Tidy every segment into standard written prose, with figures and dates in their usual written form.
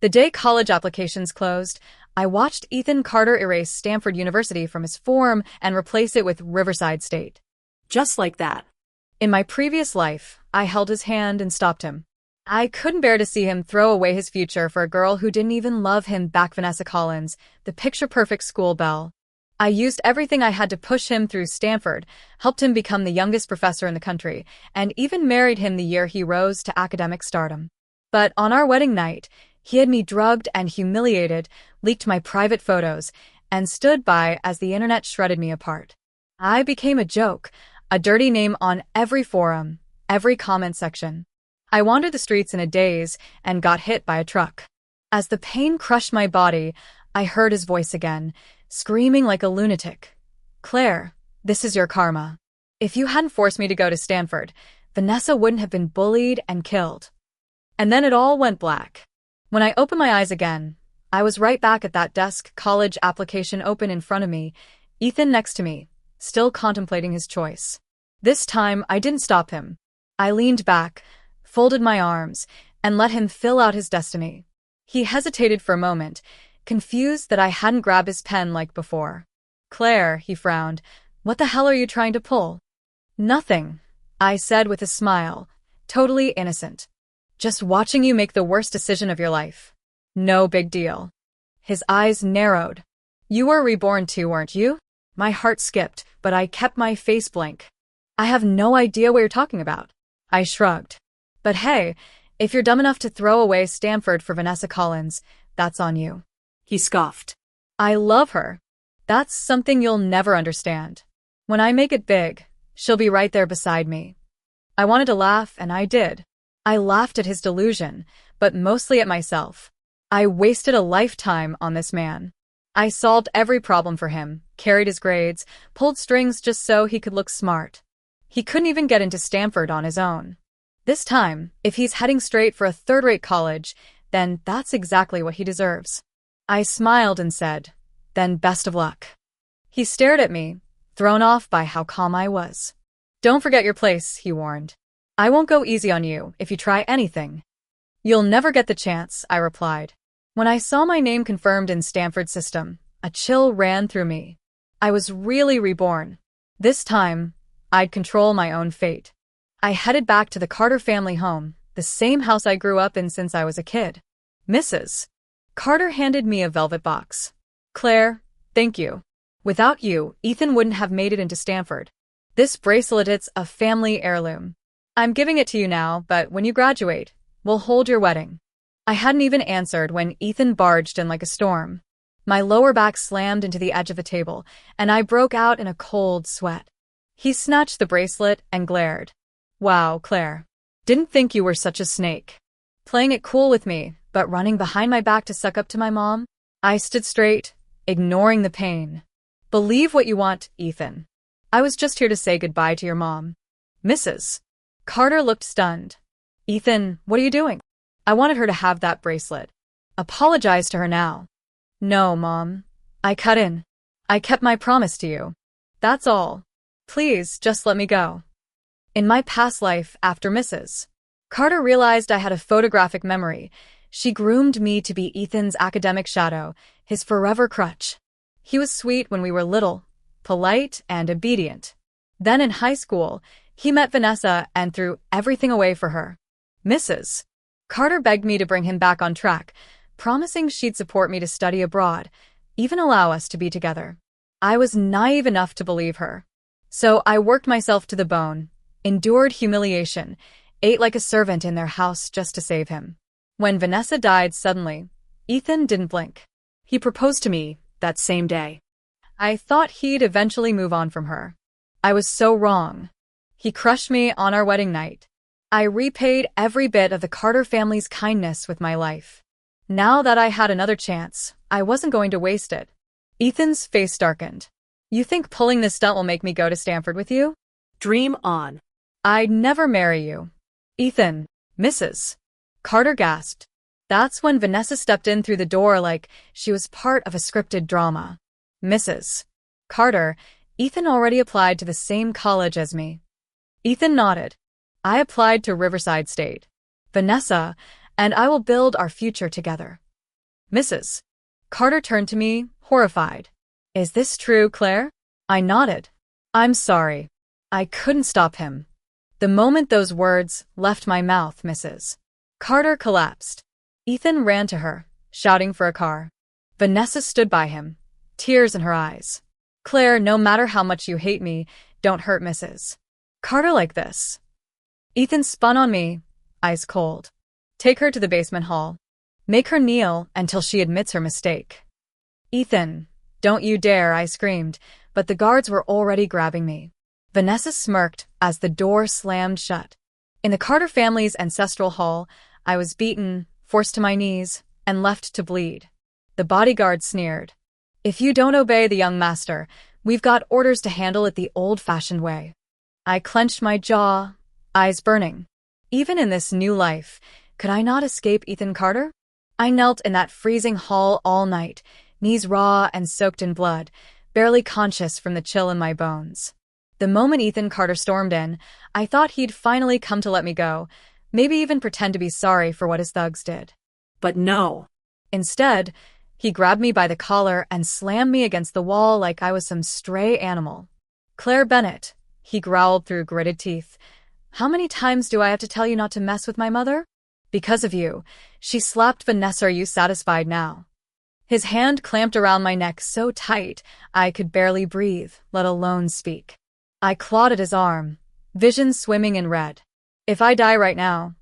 The day college applications closed, I watched Ethan Carter erase Stanford University from his form and replace it with Riverside State. Just like that. In my previous life, I held his hand and stopped him. I couldn't bear to see him throw away his future for a girl who didn't even love him back. Vanessa Collins, the picture-perfect school belle. I used everything I had to push him through Stanford, helped him become the youngest professor in the country, and even married him the year he rose to academic stardom. But on our wedding night, he had me drugged and humiliated, leaked my private photos, and stood by as the internet shredded me apart. I became a joke, a dirty name on every forum, every comment section. I wandered the streets in a daze and got hit by a truck. As the pain crushed my body, I heard his voice again, screaming like a lunatic. "Claire, this is your karma. If you hadn't forced me to go to Stanford, Vanessa wouldn't have been bullied and killed." And then it all went black. When I opened my eyes again, I was right back at that desk, college application open in front of me, Ethan next to me, still contemplating his choice. This time, I didn't stop him. I leaned back, folded my arms, and let him fill out his destiny. He hesitated for a moment, confused that I hadn't grabbed his pen like before. "Claire," he frowned, "what the hell are you trying to pull?" "Nothing," I said with a smile, totally innocent. "Just watching you make the worst decision of your life. No big deal." His eyes narrowed. "You were reborn too, weren't you?" My heart skipped, but I kept my face blank. "I have no idea what you're talking about." I shrugged. "But hey, if you're dumb enough to throw away Stanford for Vanessa Collins, that's on you." He scoffed. "I love her. That's something you'll never understand. When I make it big, she'll be right there beside me." I wanted to laugh, and I did. I laughed at his delusion, but mostly at myself. I wasted a lifetime on this man. I solved every problem for him, carried his grades, pulled strings just so he could look smart. He couldn't even get into Stanford on his own. This time, if he's heading straight for a third-rate college, then that's exactly what he deserves. I smiled and said, "Then best of luck." He stared at me, thrown off by how calm I was. "Don't forget your place," he warned. "I won't go easy on you if you try anything." "You'll never get the chance," I replied. When I saw my name confirmed in Stanford's system, a chill ran through me. I was really reborn. This time, I'd control my own fate. I headed back to the Carter family home, the same house I grew up in since I was a kid. "Mrs. Carter handed me a velvet box. "Claire, thank you. Without you, Ethan wouldn't have made it into Stanford. This bracelet's a family heirloom. I'm giving it to you now, but when you graduate, we'll hold your wedding." I hadn't even answered when Ethan barged in like a storm. My lower back slammed into the edge of the table, and I broke out in a cold sweat. He snatched the bracelet and glared. "Wow, Claire. Didn't think you were such a snake. Playing it cool with me, but running behind my back to suck up to my mom?" I stood straight, ignoring the pain. "Believe what you want, Ethan. I was just here to say goodbye to your mom." "Mrs. Carter looked stunned. "Ethan, what are you doing?" "I wanted her to have that bracelet. Apologize to her now." "No, Mom." I cut in. "I kept my promise to you. That's all. Please, just let me go." In my past life, after Mrs. Carter realized I had a photographic memory, she groomed me to be Ethan's academic shadow, his forever crutch. He was sweet when we were little, polite and obedient. Then in high school, he met Vanessa and threw everything away for her. Mrs. Carter begged me to bring him back on track, promising she'd support me to study abroad, even allow us to be together. I was naive enough to believe her. So I worked myself to the bone, endured humiliation, ate like a servant in their house just to save him. When Vanessa died suddenly, Ethan didn't blink. He proposed to me that same day. I thought he'd eventually move on from her. I was so wrong. He crushed me on our wedding night. I repaid every bit of the Carter family's kindness with my life. Now that I had another chance, I wasn't going to waste it. Ethan's face darkened. "You think pulling this stunt will make me go to Stanford with you?" Dream on. "I'd never marry you." "Ethan." Mrs. Carter gasped. That's when Vanessa stepped in through the door like she was part of a scripted drama. "Mrs. Carter, Ethan already applied to the same college as me." Ethan nodded. "I applied to Riverside State. Vanessa and I will build our future together." Mrs. Carter turned to me, horrified. Is this true, Claire? I nodded. I'm sorry. I couldn't stop him. The moment those words left my mouth, Mrs. Carter collapsed. Ethan ran to her, shouting for a car. Vanessa stood by him, tears in her eyes. Claire, no matter how much you hate me, don't hurt Mrs. Carter like this. Ethan spun on me, ice cold. Take her to the basement hall. Make her kneel until she admits her mistake. Ethan, don't you dare, I screamed, but the guards were already grabbing me. Vanessa smirked as the door slammed shut. In the Carter family's ancestral hall, I was beaten, forced to my knees, and left to bleed. The bodyguard sneered. If you don't obey the young master, we've got orders to handle it the old-fashioned way. I clenched my jaw, eyes burning. Even in this new life, could I not escape Ethan Carter? I knelt in that freezing hall all night, knees raw and soaked in blood, barely conscious from the chill in my bones. The moment Ethan Carter stormed in, I thought he'd finally come to let me go, maybe even pretend to be sorry for what his thugs did. But no. Instead, he grabbed me by the collar and slammed me against the wall like I was some stray animal. Claire Bennett, he growled through gritted teeth. How many times do I have to tell you not to mess with my mother? Because of you, she slapped Vanessa. Are you satisfied now? His hand clamped around my neck so tight I could barely breathe, let alone speak. I clawed at his arm, vision swimming in red. If I die right now,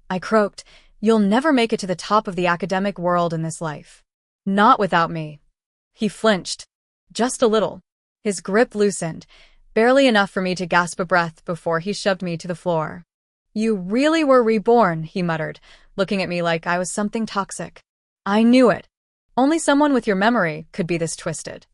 I croaked, you'll never make it to the top of the academic world in this life. Not without me. He flinched. Just a little. His grip loosened, barely enough for me to gasp a breath before he shoved me to the floor. You really were reborn, he muttered, looking at me like I was something toxic. I knew it. Only someone with your memory could be this twisted.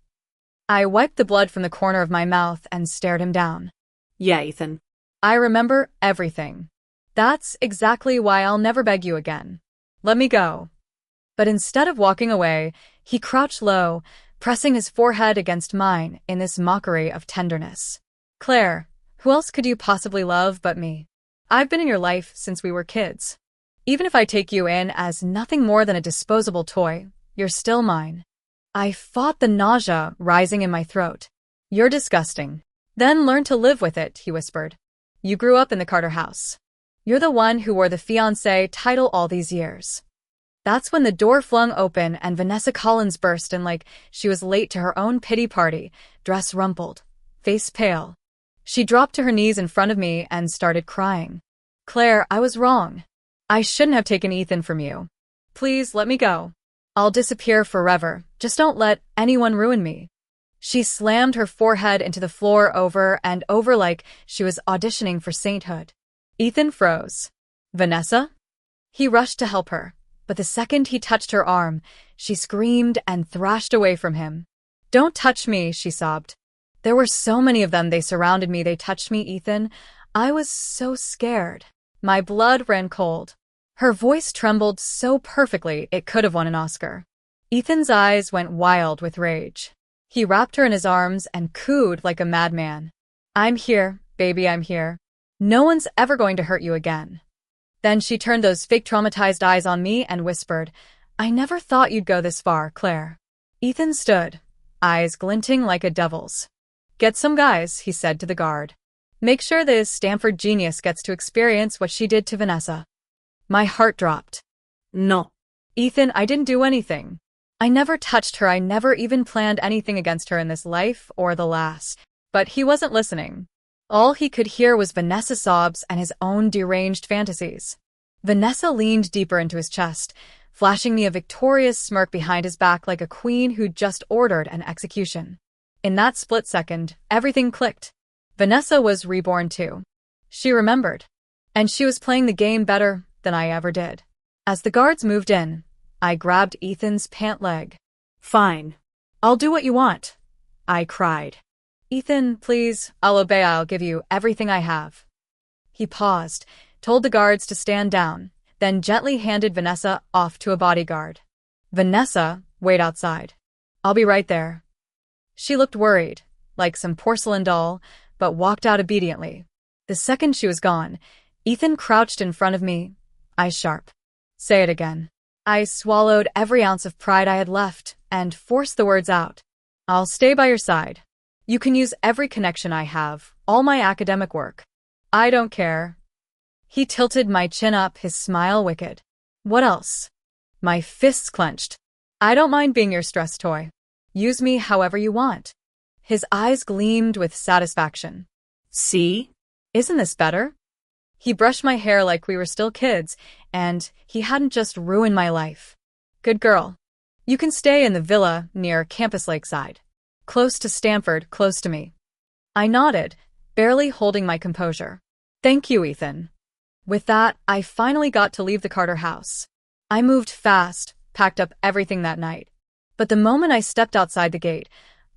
I wiped the blood from the corner of my mouth and stared him down. Yeah, Ethan. I remember everything. That's exactly why I'll never beg you again. Let me go. But instead of walking away, he crouched low, pressing his forehead against mine in this mockery of tenderness. Claire, who else could you possibly love but me? I've been in your life since we were kids. Even if I take you in as nothing more than a disposable toy, you're still mine. I fought the nausea rising in my throat. You're disgusting. Then learn to live with it, he whispered. You grew up in the Carter house. You're the one who wore the fiancé title all these years. That's when the door flung open and Vanessa Collins burst in like she was late to her own pity party, dress rumpled, face pale. She dropped to her knees in front of me and started crying. Claire, I was wrong. I shouldn't have taken Ethan from you. Please let me go. I'll disappear forever. Just don't let anyone ruin me. She slammed her forehead into the floor over and over like she was auditioning for sainthood. Ethan froze. Vanessa? He rushed to help her, but the second he touched her arm, she screamed and thrashed away from him. Don't touch me, she sobbed. There were so many of them. They surrounded me. They touched me, Ethan. I was so scared. My blood ran cold. Her voice trembled so perfectly it could have won an Oscar. Ethan's eyes went wild with rage. He wrapped her in his arms and cooed like a madman. I'm here, baby, I'm here. No one's ever going to hurt you again. Then she turned those fake traumatized eyes on me and whispered, I never thought you'd go this far, Claire. Ethan stood, eyes glinting like a devil's. Get some guys, he said to the guard. Make sure this Stanford genius gets to experience what she did to Vanessa. My heart dropped. No. Ethan, I didn't do anything. I never touched her. I never even planned anything against her in this life or the last. But he wasn't listening. All he could hear was Vanessa's sobs and his own deranged fantasies. Vanessa leaned deeper into his chest, flashing me a victorious smirk behind his back like a queen who'd just ordered an execution. In that split second, everything clicked. Vanessa was reborn too. She remembered. And she was playing the game better than I ever did. As the guards moved in, I grabbed Ethan's pant leg. Fine. I'll do what you want, I cried. Ethan, please, I'll obey. I'll give you everything I have. He paused, told the guards to stand down, then gently handed Vanessa off to a bodyguard. Vanessa, wait outside. I'll be right there. She looked worried, like some porcelain doll, but walked out obediently. The second she was gone, Ethan crouched in front of me, eyes sharp. Say it again. I swallowed every ounce of pride I had left and forced the words out. I'll stay by your side. You can use every connection I have, all my academic work. I don't care. He tilted my chin up, his smile wicked. What else? My fists clenched. I don't mind being your stress toy. Use me however you want. His eyes gleamed with satisfaction. See? Isn't this better? He brushed my hair like we were still kids, and he hadn't just ruined my life. Good girl. You can stay in the villa near Campus Lakeside. Close to Stanford, close to me. I nodded, barely holding my composure. Thank you, Ethan. With that, I finally got to leave the Carter house. I moved fast, packed up everything that night. But the moment I stepped outside the gate,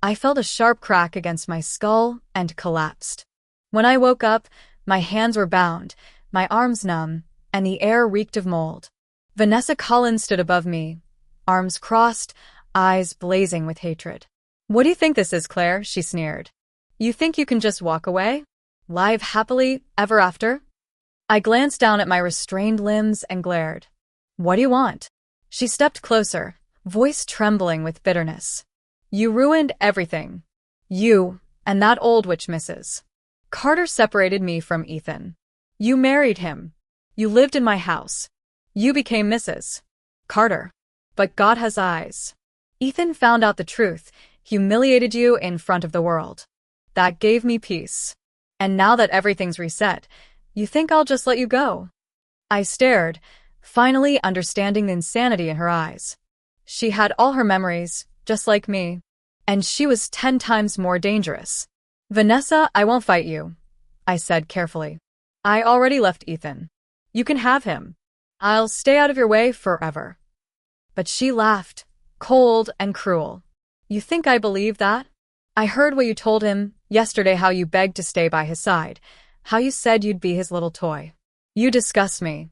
I felt a sharp crack against my skull and collapsed. When I woke up, my hands were bound, my arms numb, and the air reeked of mold. Vanessa Collins stood above me, arms crossed, eyes blazing with hatred. What do you think this is, Claire? She sneered. You think you can just walk away? Live happily ever after? I glanced down at my restrained limbs and glared. What do you want? She stepped closer, voice trembling with bitterness. You ruined everything. You and that old witch Mrs. Carter separated me from Ethan. You married him. You lived in my house. You became Mrs. Carter. But God has eyes. Ethan found out the truth, humiliated you in front of the world. That gave me peace. And now that everything's reset, you think I'll just let you go? I stared, finally understanding the insanity in her eyes. She had all her memories, just like me. And she was 10 times more dangerous. Vanessa, I won't fight you, I said carefully. I already left Ethan. You can have him. I'll stay out of your way forever. But she laughed, cold and cruel. You think I believe that? I heard what you told him yesterday, how you begged to stay by his side, how you said you'd be his little toy. You disgust me.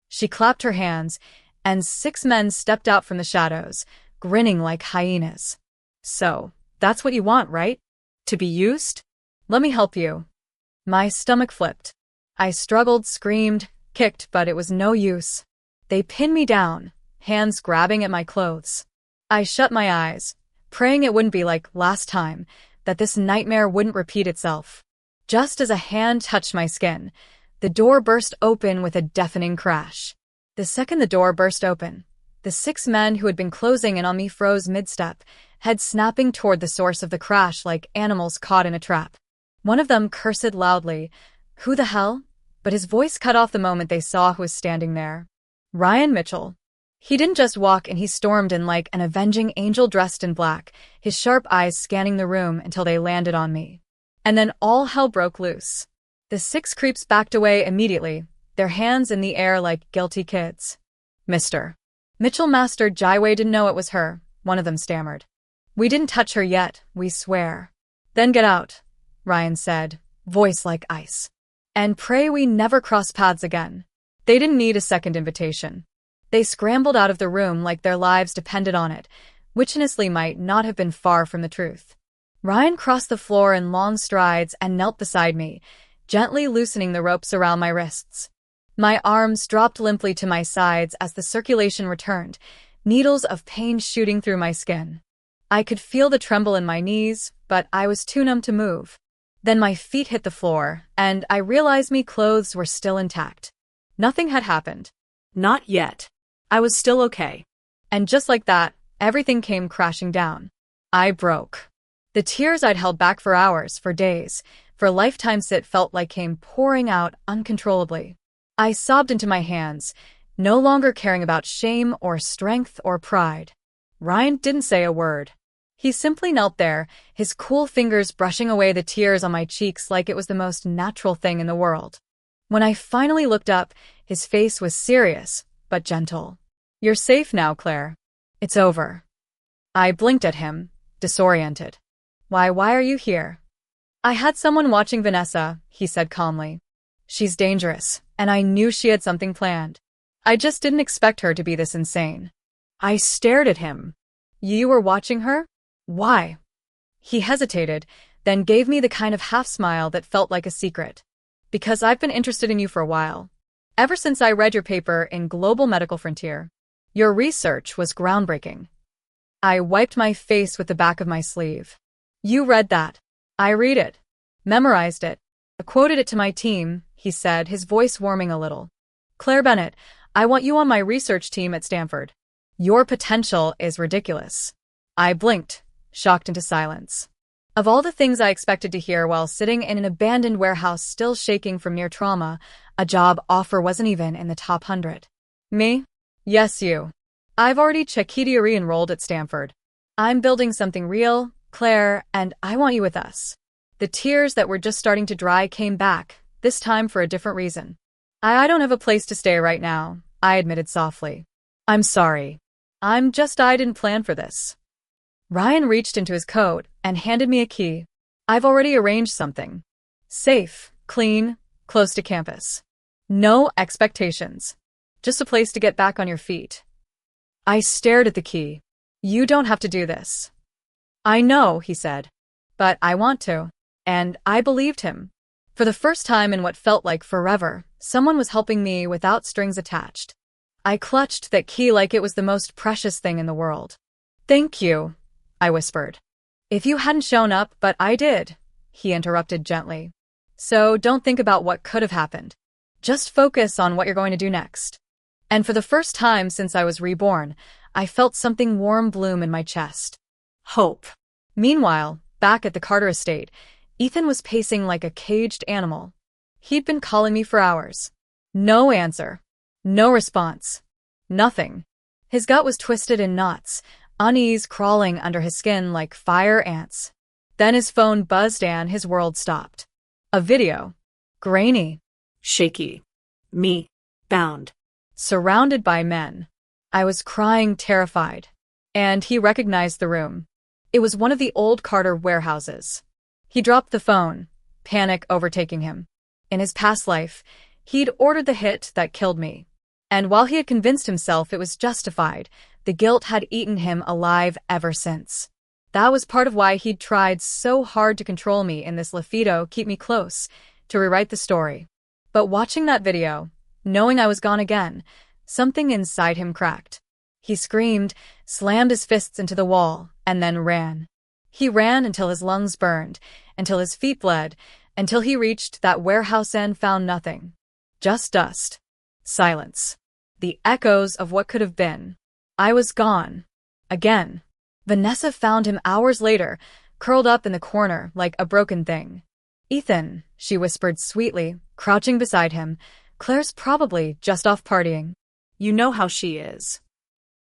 She clapped her hands, and 6 men stepped out from the shadows, grinning like hyenas. So, that's what you want, right? To be used? Let me help you. My stomach flipped. I struggled, screamed, kicked, but it was no use. They pinned me down, hands grabbing at my clothes. I shut my eyes, praying it wouldn't be like last time, that this nightmare wouldn't repeat itself. Just as a hand touched my skin, the door burst open with a deafening crash. The second the door burst open, the 6 men who had been closing in on me froze mid-step, heads snapping toward the source of the crash like animals caught in a trap. One of them cursed loudly. Who the hell? But his voice cut off the moment they saw who was standing there. Ryan Mitchell. He didn't just walk in, he stormed in like an avenging angel dressed in black, his sharp eyes scanning the room until they landed on me. And then all hell broke loose. The 6 creeps backed away immediately, their hands in the air like guilty kids. Mr. Mitchell, Master Jaiwei didn't know it was her, one of them stammered. We didn't touch her yet, we swear. Then get out, Ryan said, voice like ice. And pray we never cross paths again. They didn't need a second invitation. They scrambled out of the room like their lives depended on it, which honestly might not have been far from the truth. Ryan crossed the floor in long strides and knelt beside me, gently loosening the ropes around my wrists. My arms dropped limply to my sides as the circulation returned, needles of pain shooting through my skin. I could feel the tremble in my knees, but I was too numb to move. Then my feet hit the floor, and I realized my clothes were still intact. Nothing had happened. Not yet. I was still okay. And just like that, everything came crashing down. I broke. The tears I'd held back for hours, for days, for lifetimes it felt like came pouring out uncontrollably. I sobbed into my hands, no longer caring about shame or strength or pride. Ryan didn't say a word. He simply knelt there, his cool fingers brushing away the tears on my cheeks like it was the most natural thing in the world. When I finally looked up, his face was serious, but gentle. You're safe now, Claire. It's over. I blinked at him, disoriented. Why are you here? I had someone watching Vanessa, he said calmly. She's dangerous, and I knew she had something planned. I just didn't expect her to be this insane. I stared at him. You were watching her? Why? He hesitated, then gave me the kind of half-smile that felt like a secret. Because I've been interested in you for a while. Ever since I read your paper in Global Medical Frontier. Your research was groundbreaking. I wiped my face with the back of my sleeve. You read that. I read it. Memorized it. I quoted it to my team, he said, his voice warming a little. Claire Bennett, I want you on my research team at Stanford. Your potential is ridiculous. I blinked, shocked into silence. Of all the things I expected to hear while sitting in an abandoned warehouse still shaking from near trauma, a job offer wasn't even in the top 100. Me? Yes, you. I've already Chiquita re-enrolled at Stanford. I'm building something real, Claire, and I want you with us. The tears that were just starting to dry came back, this time for a different reason. I don't have a place to stay right now, I admitted softly. I'm sorry. I didn't plan for this. Ryan reached into his coat and handed me a key. I've already arranged something. Safe, clean, close to campus. No expectations. Just a place to get back on your feet. I stared at the key. You don't have to do this. I know, he said. But I want to. And I believed him. For the first time in what felt like forever, someone was helping me without strings attached. I clutched that key like it was the most precious thing in the world. Thank you, I whispered. If you hadn't shown up, but I did, he interrupted gently. So don't think about what could have happened. Just focus on what you're going to do next. And for the first time since I was reborn, I felt something warm bloom in my chest. Hope. Meanwhile, back at the Carter estate, Ethan was pacing like a caged animal. He'd been calling me for hours. No answer. No response. Nothing. His gut was twisted in knots, unease crawling under his skin like fire ants. Then his phone buzzed and his world stopped. A video. Grainy. Shaky. Me. Bound. Surrounded by men. I was crying, terrified. And he recognized the room. It was one of the old Carter warehouses. He dropped the phone, panic overtaking him. In his past life, he'd ordered the hit that killed me. And while he had convinced himself it was justified, the guilt had eaten him alive ever since. That was part of why he'd tried so hard to control me in this Lafido keep me close, to rewrite the story. But watching that video, knowing I was gone again, something inside him cracked. He screamed, slammed his fists into the wall, and then ran. He ran until his lungs burned, until his feet bled, until he reached that warehouse and found nothing. Just dust. Silence. The echoes of what could have been. I was gone. Again. Vanessa found him hours later, curled up in the corner like a broken thing. Ethan, she whispered sweetly, crouching beside him, Claire's probably just off partying. You know how she is.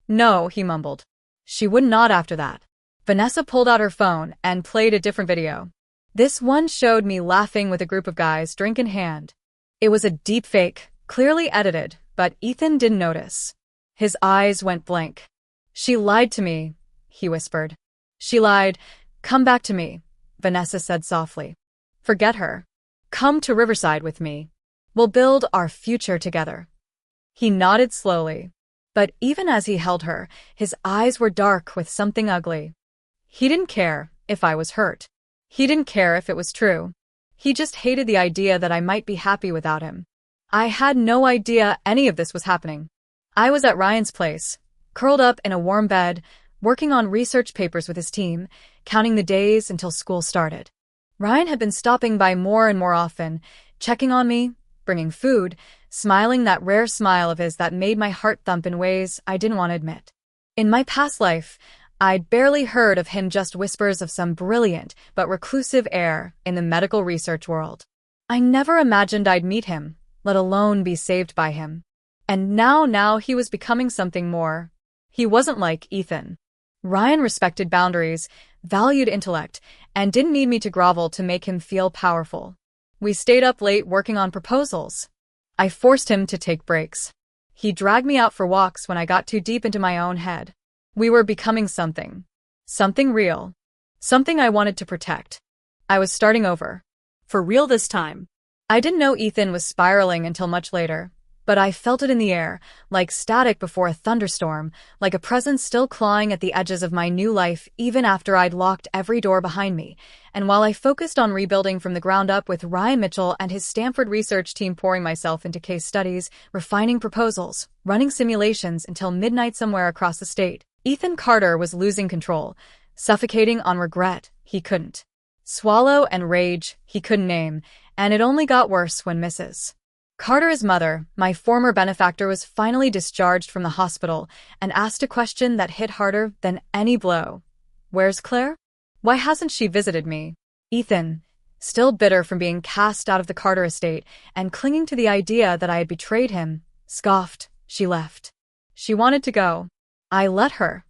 No, he mumbled. She would not after that. Vanessa pulled out her phone and played a different video. This one showed me laughing with a group of guys, drink in hand. It was a deep fake, clearly edited, but Ethan didn't notice. His eyes went blank. She lied to me, he whispered. She lied. Come back to me, Vanessa said softly. Forget her. Come to Riverside with me. We'll build our future together. He nodded slowly. But even as he held her, his eyes were dark with something ugly. He didn't care if I was hurt. He didn't care if it was true. He just hated the idea that I might be happy without him. I had no idea any of this was happening. I was at Ryan's place, curled up in a warm bed, working on research papers with his team, counting the days until school started. Ryan had been stopping by more and more often, checking on me, bringing food, smiling that rare smile of his that made my heart thump in ways I didn't want to admit. In my past life, I'd barely heard of him, just whispers of some brilliant but reclusive heir in the medical research world. I never imagined I'd meet him, let alone be saved by him. And now he was becoming something more. He wasn't like Ethan. Ryan respected boundaries, valued intellect, and didn't need me to grovel to make him feel powerful. We stayed up late working on proposals. I forced him to take breaks. He dragged me out for walks when I got too deep into my own head. We were becoming something. Something real. Something I wanted to protect. I was starting over. For real this time. I didn't know Ethan was spiraling until much later. but I felt it in the air, like static before a thunderstorm, like a presence still clawing at the edges of my new life even after I'd locked every door behind me. And while I focused on rebuilding from the ground up with Ryan Mitchell and his Stanford research team pouring myself into case studies, refining proposals, running simulations until midnight somewhere across the state, Ethan Carter was losing control, suffocating on regret he couldn't swallow and rage he couldn't name, and it only got worse when Mrs. Carter's mother, my former benefactor, was finally discharged from the hospital and asked a question that hit harder than any blow. Where's Claire? Why hasn't she visited me? Ethan, still bitter from being cast out of the Carter estate and clinging to the idea that I had betrayed him, scoffed. She left. She wanted to go. I let her.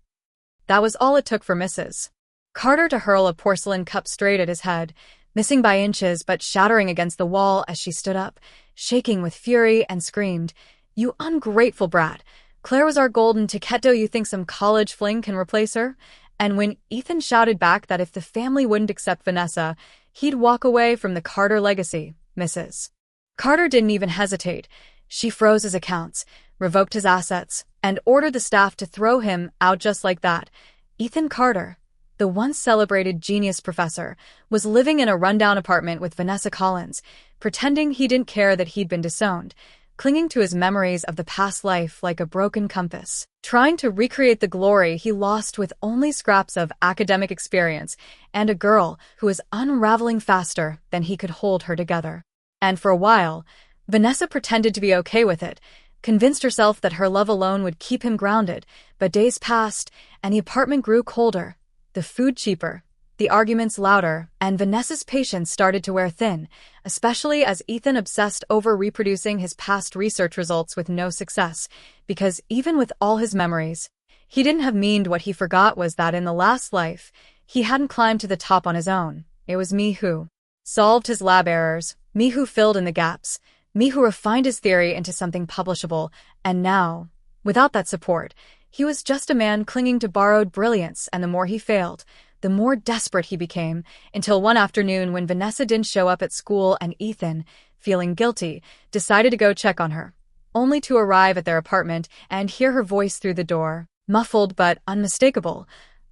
That was all it took for Mrs. Carter to hurl a porcelain cup straight at his head, missing by inches but shattering against the wall as she stood up, shaking with fury, and screamed, "You ungrateful brat! Claire was our golden ticket. Do you think some college fling can replace her?" And when Ethan shouted back that if the family wouldn't accept Vanessa, he'd walk away from the Carter legacy, Mrs. Carter didn't even hesitate. She froze his accounts, revoked his assets, and ordered the staff to throw him out just like that. Ethan Carter, the once celebrated genius professor, was living in a rundown apartment with Vanessa Collins, pretending he didn't care that he'd been disowned, clinging to his memories of the past life like a broken compass, trying to recreate the glory he lost with only scraps of academic experience and a girl who was unraveling faster than he could hold her together. And for a while, Vanessa pretended to be okay with it, convinced herself that her love alone would keep him grounded, but days passed, and the apartment grew colder, the food cheaper, the arguments louder, and Vanessa's patience started to wear thin, especially as Ethan obsessed over reproducing his past research results with no success, because even with all his memories, he didn't have meaned. What he forgot was that in the last life, he hadn't climbed to the top on his own. It was me who solved his lab errors, me who filled in the gaps, me who refined his theory into something publishable, and now, without that support, he was just a man clinging to borrowed brilliance, and the more he failed, the more desperate he became, until one afternoon when Vanessa didn't show up at school and Ethan, feeling guilty, decided to go check on her, only to arrive at their apartment and hear her voice through the door, muffled but unmistakable.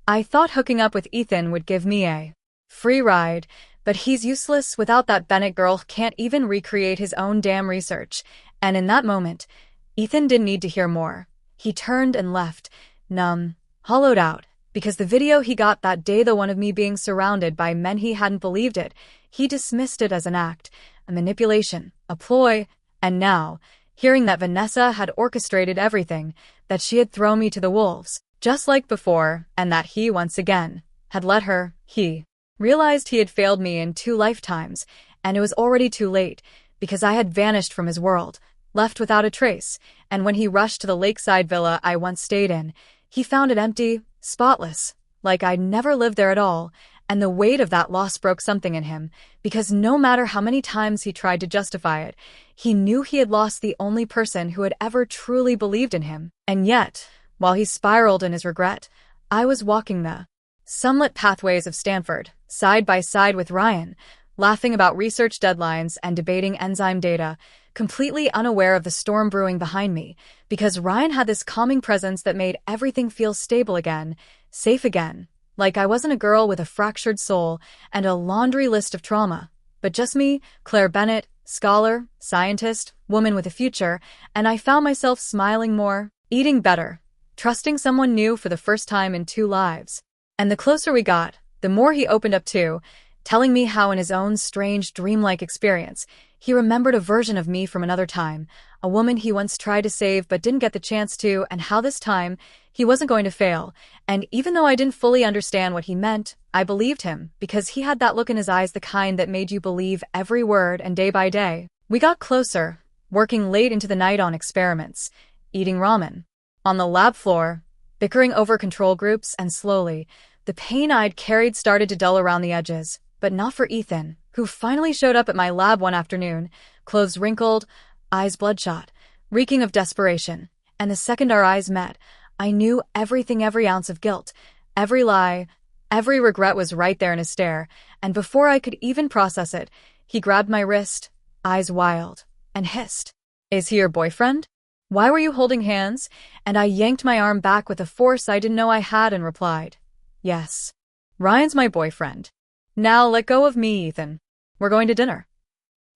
I thought hooking up with Ethan would give me a free ride, but he's useless without that Bennett girl, can't even recreate his own damn research. And in that moment, Ethan didn't need to hear more. He turned and left, numb, hollowed out, because the video he got that day, the one of me being surrounded by men, he hadn't believed it. He dismissed it as an act, a manipulation, a ploy, and now, hearing that Vanessa had orchestrated everything, that she had thrown me to the wolves, just like before, and that he, once again, had let her, he realized he had failed me in 2 lifetimes, and it was already too late, because I had vanished from his world, left without a trace, and when he rushed to the lakeside villa I once stayed in, he found it empty, spotless, like I'd never lived there at all, and the weight of that loss broke something in him, because no matter how many times he tried to justify it, he knew he had lost the only person who had ever truly believed in him. And yet, while he spiraled in his regret, I was walking the sunlit pathways of Stanford, side by side with Ryan, laughing about research deadlines and debating enzyme data, completely unaware of the storm brewing behind me, because Ryan had this calming presence that made everything feel stable again, safe again, like I wasn't a girl with a fractured soul and a laundry list of trauma, but just me, Claire Bennett, scholar, scientist, woman with a future, and I found myself smiling more, eating better, trusting someone new for the first time in 2 lives. And the closer we got, the more he opened up too, telling me how in his own strange dreamlike experience, he remembered a version of me from another time, a woman he once tried to save but didn't get the chance to, and how this time, he wasn't going to fail. And even though I didn't fully understand what he meant, I believed him, because he had that look in his eyes, the kind that made you believe every word. And day by day, we got closer, working late into the night on experiments, eating ramen on the lab floor, bickering over control groups, and slowly, the pain I'd carried started to dull around the edges. But not for Ethan, who finally showed up at my lab one afternoon, clothes wrinkled, eyes bloodshot, reeking of desperation. And the second our eyes met, I knew everything, every ounce of guilt, every lie, every regret was right there in his stare, and before I could even process it, he grabbed my wrist, eyes wild, and hissed, Is he your boyfriend? Why were you holding hands? And I yanked my arm back with a force I didn't know I had and replied, yes. Ryan's my boyfriend. Now let go of me, Ethan. We're going to dinner.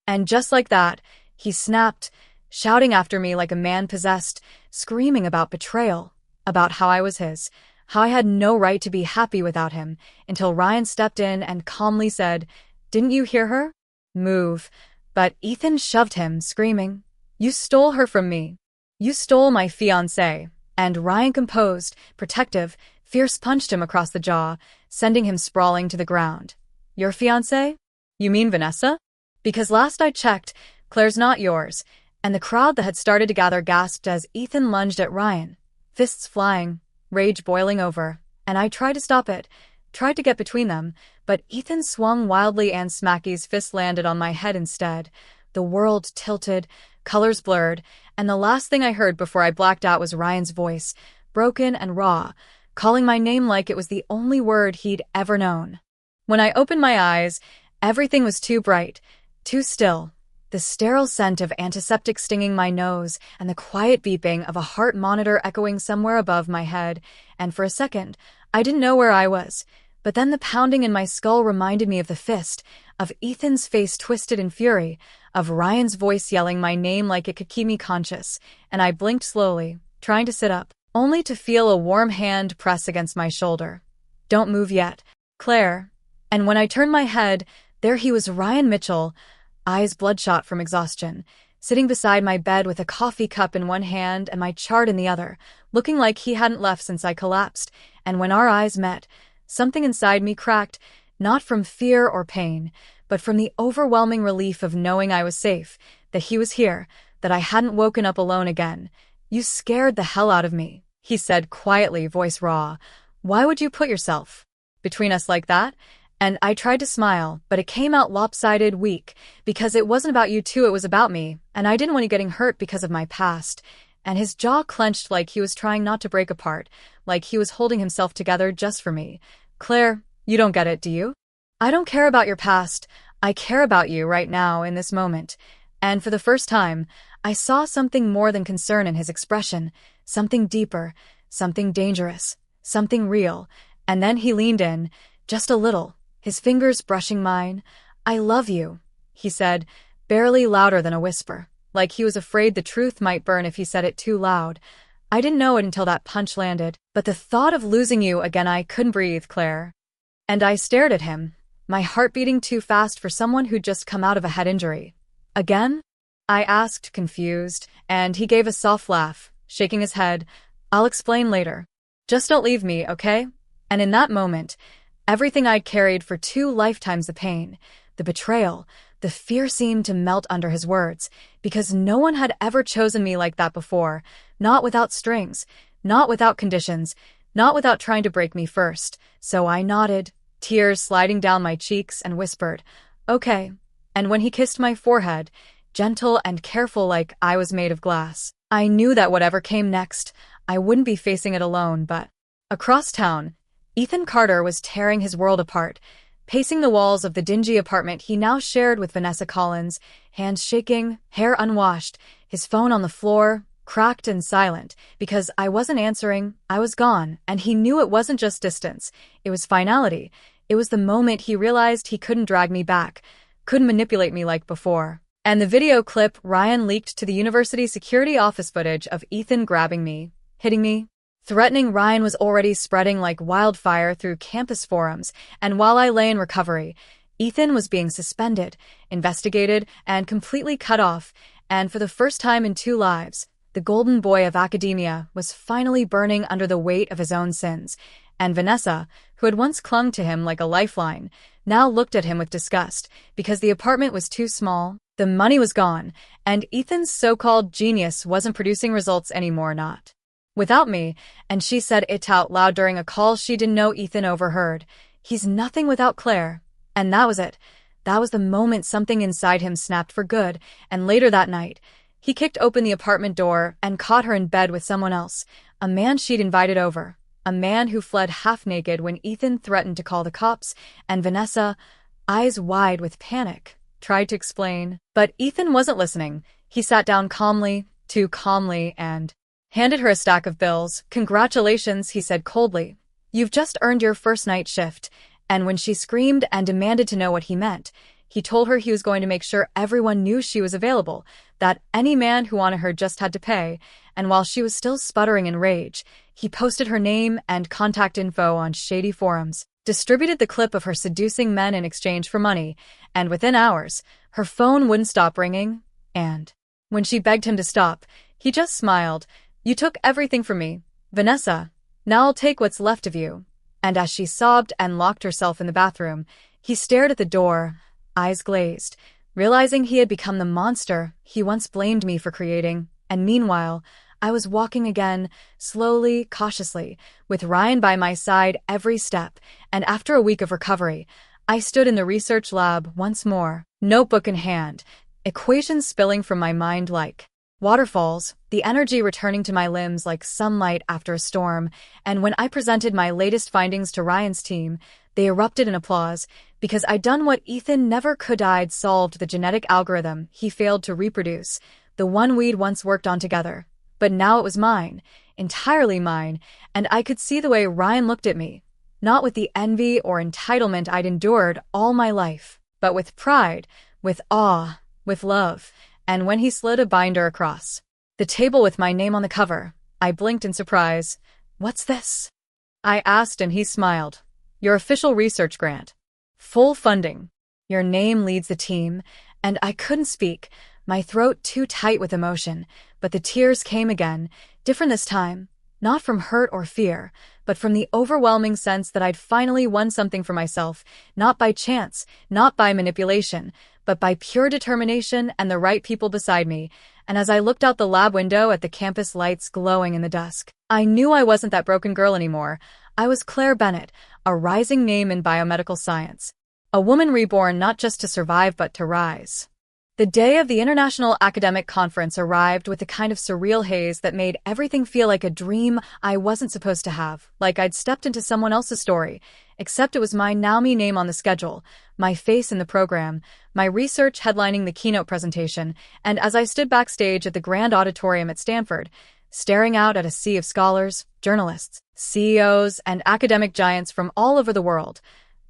And just like that, he snapped, shouting after me like a man possessed, screaming about betrayal, about how I was his, how I had no right to be happy without him, until Ryan stepped in and calmly said, didn't you hear her? Move. But Ethan shoved him, screaming, you stole her from me. You stole my fiancée. And Ryan, composed, protective, fierce, punched him across the jaw, sending him sprawling to the ground. Your fiancée? You mean Vanessa? Because last I checked, Claire's not yours. And the crowd that had started to gather gasped as Ethan lunged at Ryan, fists flying, rage boiling over. And I tried to stop it, tried to get between them, but Ethan swung wildly and Smacky's fist landed on my head instead. The world tilted, colors blurred, and the last thing I heard before I blacked out was Ryan's voice, broken and raw, calling my name like it was the only word he'd ever known. When I opened my eyes, everything was too bright, too still. The sterile scent of antiseptic stinging my nose and the quiet beeping of a heart monitor echoing somewhere above my head, and for a second, I didn't know where I was. But then the pounding in my skull reminded me of the fist, of Ethan's face twisted in fury, of Ryan's voice yelling my name like it could keep me conscious, and I blinked slowly, trying to sit up, only to feel a warm hand press against my shoulder. Don't move yet, Claire. And when I turned my head, there he was, Ryan Mitchell, eyes bloodshot from exhaustion, sitting beside my bed with a coffee cup in one hand and my chart in the other, looking like he hadn't left since I collapsed. And when our eyes met, something inside me cracked, not from fear or pain, but from the overwhelming relief of knowing I was safe, that he was here, that I hadn't woken up alone again. You scared the hell out of me, he said quietly, voice raw. Why would you put yourself between us like that? And I tried to smile, but it came out lopsided, weak, because it wasn't about you two, it was about me, and I didn't want you getting hurt because of my past. And his jaw clenched like he was trying not to break apart, like he was holding himself together just for me. Claire, you don't get it, do you? I don't care about your past. I care about you right now in this moment. And for the first time, I saw something more than concern in his expression, something deeper, something dangerous, something real. And then he leaned in, just a little, his fingers brushing mine. I love you, he said, barely louder than a whisper, like he was afraid the truth might burn if he said it too loud. I didn't know it until that punch landed, but the thought of losing you again, I couldn't breathe, Claire. And I stared at him, my heart beating too fast for someone who'd just come out of a head injury. Again? I asked, confused, and he gave a soft laugh, shaking his head. I'll explain later. Just don't leave me, okay? And in that moment, everything I'd carried for 2 lifetimes, the pain, the betrayal, the fear seemed to melt under his words, because no one had ever chosen me like that before, not without strings, not without conditions, not without trying to break me first. So I nodded, tears sliding down my cheeks, and whispered, okay. And when he kissed my forehead, gentle and careful like I was made of glass, I knew that whatever came next, I wouldn't be facing it alone. But across town, Ethan Carter was tearing his world apart, pacing the walls of the dingy apartment he now shared with Vanessa Collins, hands shaking, hair unwashed, his phone on the floor, cracked and silent, because I wasn't answering, I was gone, and he knew it wasn't just distance, it was finality. It was the moment he realized he couldn't drag me back, couldn't manipulate me like before. And the video clip Ryan leaked to the university security office footage of Ethan grabbing me, hitting me, threatening Ryan was already spreading like wildfire through campus forums, and while I lay in recovery, Ethan was being suspended, investigated, and completely cut off, and for the first time in 2 lives, the golden boy of academia was finally burning under the weight of his own sins, and Vanessa, who had once clung to him like a lifeline, now looked at him with disgust, because the apartment was too small, the money was gone, and Ethan's so-called genius wasn't producing results anymore, not without me, and she said it out loud during a call she didn't know Ethan overheard. He's nothing without Claire. And that was it. That was the moment something inside him snapped for good, and later that night, he kicked open the apartment door and caught her in bed with someone else, a man she'd invited over, a man who fled half-naked when Ethan threatened to call the cops, and Vanessa, eyes wide with panic, tried to explain. But Ethan wasn't listening. He sat down calmly, too calmly, and handed her a stack of bills. "Congratulations," he said coldly. "You've just earned your first night shift." And when she screamed and demanded to know what he meant, he told her he was going to make sure everyone knew she was available, that any man who wanted her just had to pay, and while she was still sputtering in rage, he posted her name and contact info on shady forums, distributed the clip of her seducing men in exchange for money, and within hours, her phone wouldn't stop ringing, and when she begged him to stop, he just smiled. "You took everything from me, Vanessa. Now I'll take what's left of you." And as she sobbed and locked herself in the bathroom, he stared at the door, eyes glazed, realizing he had become the monster he once blamed me for creating. And meanwhile, I was walking again, slowly, cautiously, with Ryan by my side every step, and after a week of recovery, I stood in the research lab once more, notebook in hand, equations spilling from my mind like waterfalls, the energy returning to my limbs like sunlight after a storm, and when I presented my latest findings to Ryan's team, they erupted in applause, because I'd done what Ethan never could. I'd solved the genetic algorithm he failed to reproduce, the one we'd once worked on together. But now it was mine, entirely mine, and I could see the way Ryan looked at me, not with the envy or entitlement I'd endured all my life, but with pride, with awe, with love. And when he slid a binder across the table with my name on the cover, I blinked in surprise. "What's this?" I asked, and he smiled. "Your official research grant. Full funding. Your name leads the team." And I couldn't speak, my throat too tight with emotion, but the tears came again, different this time, not from hurt or fear, but from the overwhelming sense that I'd finally won something for myself, not by chance, not by manipulation, but by pure determination and the right people beside me. And as I looked out the lab window at the campus lights glowing in the dusk, I knew I wasn't that broken girl anymore. I was Claire Bennett, a rising name in biomedical science. A woman reborn not just to survive but to rise. The day of the International Academic Conference arrived with a kind of surreal haze that made everything feel like a dream I wasn't supposed to have, like I'd stepped into someone else's story, except it was my Naomi name on the schedule, my face in the program, my research headlining the keynote presentation, and as I stood backstage at the Grand Auditorium at Stanford, staring out at a sea of scholars, journalists, CEOs, and academic giants from all over the world,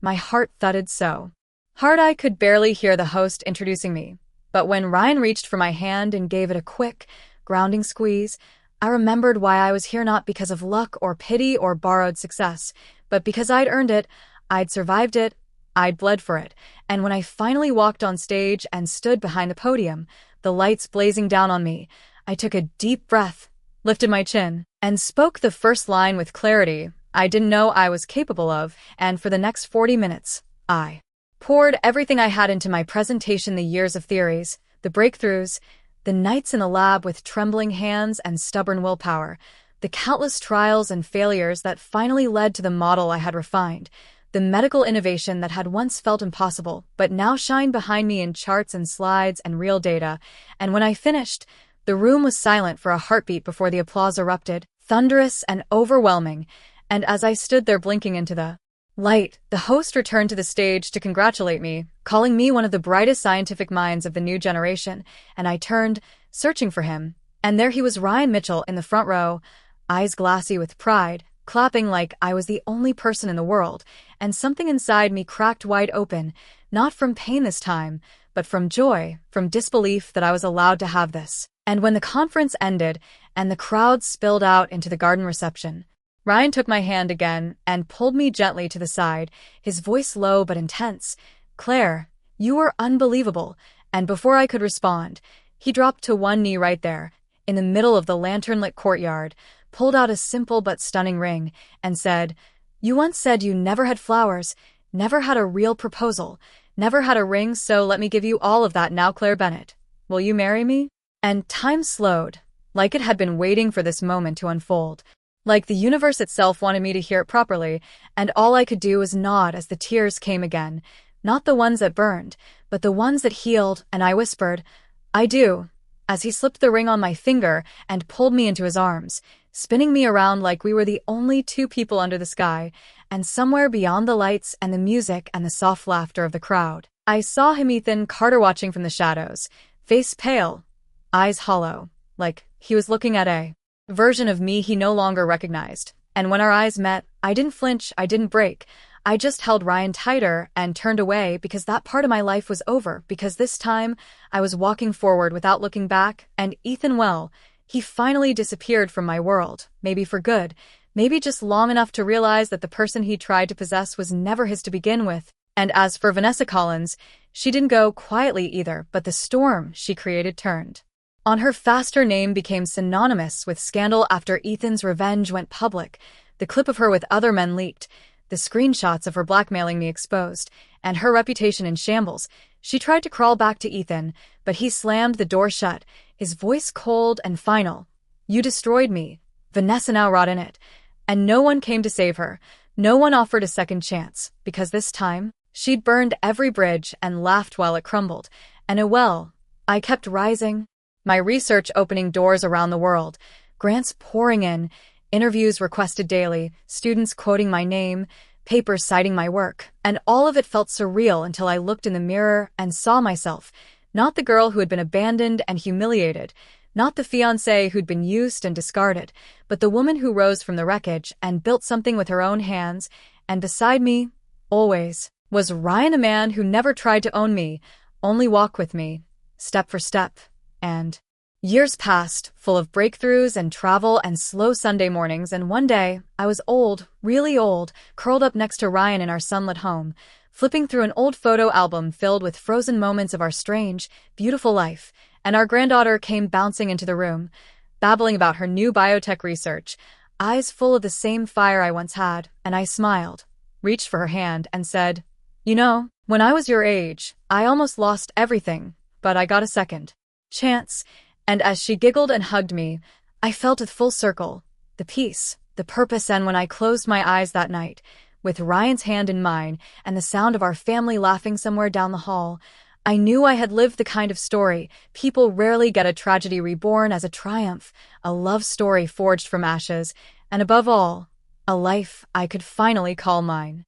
my heart thudded so hard I could barely hear the host introducing me. But when Ryan reached for my hand and gave it a quick, grounding squeeze, I remembered why I was here, not because of luck or pity or borrowed success, but because I'd earned it, I'd survived it, I'd bled for it. And when I finally walked on stage and stood behind the podium, the lights blazing down on me, I took a deep breath, lifted my chin, and spoke the first line with clarity I didn't know I was capable of, and for the next 40 minutes, I poured everything I had into my presentation: the years of theories, the breakthroughs, the nights in the lab with trembling hands and stubborn willpower, the countless trials and failures that finally led to the model I had refined, the medical innovation that had once felt impossible but now shined behind me in charts and slides and real data. And when I finished, the room was silent for a heartbeat before the applause erupted, thunderous and overwhelming. And as I stood there blinking into the light, the host returned to the stage to congratulate me, calling me one of the brightest scientific minds of the new generation, and I turned, searching for him, and there he was, Ryan Mitchell, in the front row, eyes glassy with pride, clapping like I was the only person in the world, and something inside me cracked wide open, not from pain this time, but from joy, from disbelief that I was allowed to have this. And when the conference ended, and the crowd spilled out into the garden reception, Ryan took my hand again and pulled me gently to the side, his voice low but intense. "Claire, you were unbelievable." And before I could respond, he dropped to one knee right there, in the middle of the lantern-lit courtyard, pulled out a simple but stunning ring, and said, "You once said you never had flowers, never had a real proposal, never had a ring, so let me give you all of that now, Claire Bennett. Will you marry me?" And time slowed, like it had been waiting for this moment to unfold. Like the universe itself wanted me to hear it properly, and all I could do was nod as the tears came again, not the ones that burned, but the ones that healed, and I whispered, "I do," as he slipped the ring on my finger and pulled me into his arms, spinning me around like we were the only two people under the sky, and somewhere beyond the lights and the music and the soft laughter of the crowd, I saw him, Ethan Carter, watching from the shadows, face pale, eyes hollow, like he was looking at a version of me he no longer recognized. And when our eyes met, I didn't flinch, I didn't break. I just held Ryan tighter and turned away because that part of my life was over, because this time I was walking forward without looking back, and Ethan, well, he finally disappeared from my world, maybe for good, maybe just long enough to realize that the person he tried to possess was never his to begin with. And as for Vanessa Collins, she didn't go quietly either, but the storm she created turned on her fast. Her name became synonymous with scandal after Ethan's revenge went public. The clip of her with other men leaked, the screenshots of her blackmailing me exposed, and her reputation in shambles. She tried to crawl back to Ethan, but he slammed the door shut, his voice cold and final. "You destroyed me. Vanessa now rot in it." And no one came to save her. No one offered a second chance, because this time, she'd burned every bridge and laughed while it crumbled. And I kept rising. My research opening doors around the world, grants pouring in, interviews requested daily, students quoting my name, papers citing my work, and all of it felt surreal until I looked in the mirror and saw myself, not the girl who had been abandoned and humiliated, not the fiancée who'd been used and discarded, but the woman who rose from the wreckage and built something with her own hands. And beside me, always, was Ryan, a man who never tried to own me, only walk with me, step for step. And years passed, full of breakthroughs and travel and slow Sunday mornings, and one day, I was old, really old, curled up next to Ryan in our sunlit home, flipping through an old photo album filled with frozen moments of our strange, beautiful life, and our granddaughter came bouncing into the room, babbling about her new biotech research, eyes full of the same fire I once had, and I smiled, reached for her hand, and said, "You know, when I was your age, I almost lost everything, but I got a second chance." And as she giggled and hugged me, I felt it full circle, the peace, the purpose. And when I closed my eyes that night, with Ryan's hand in mine and the sound of our family laughing somewhere down the hall, I knew I had lived the kind of story people rarely get: a tragedy reborn as a triumph, a love story forged from ashes, and above all, a life I could finally call mine.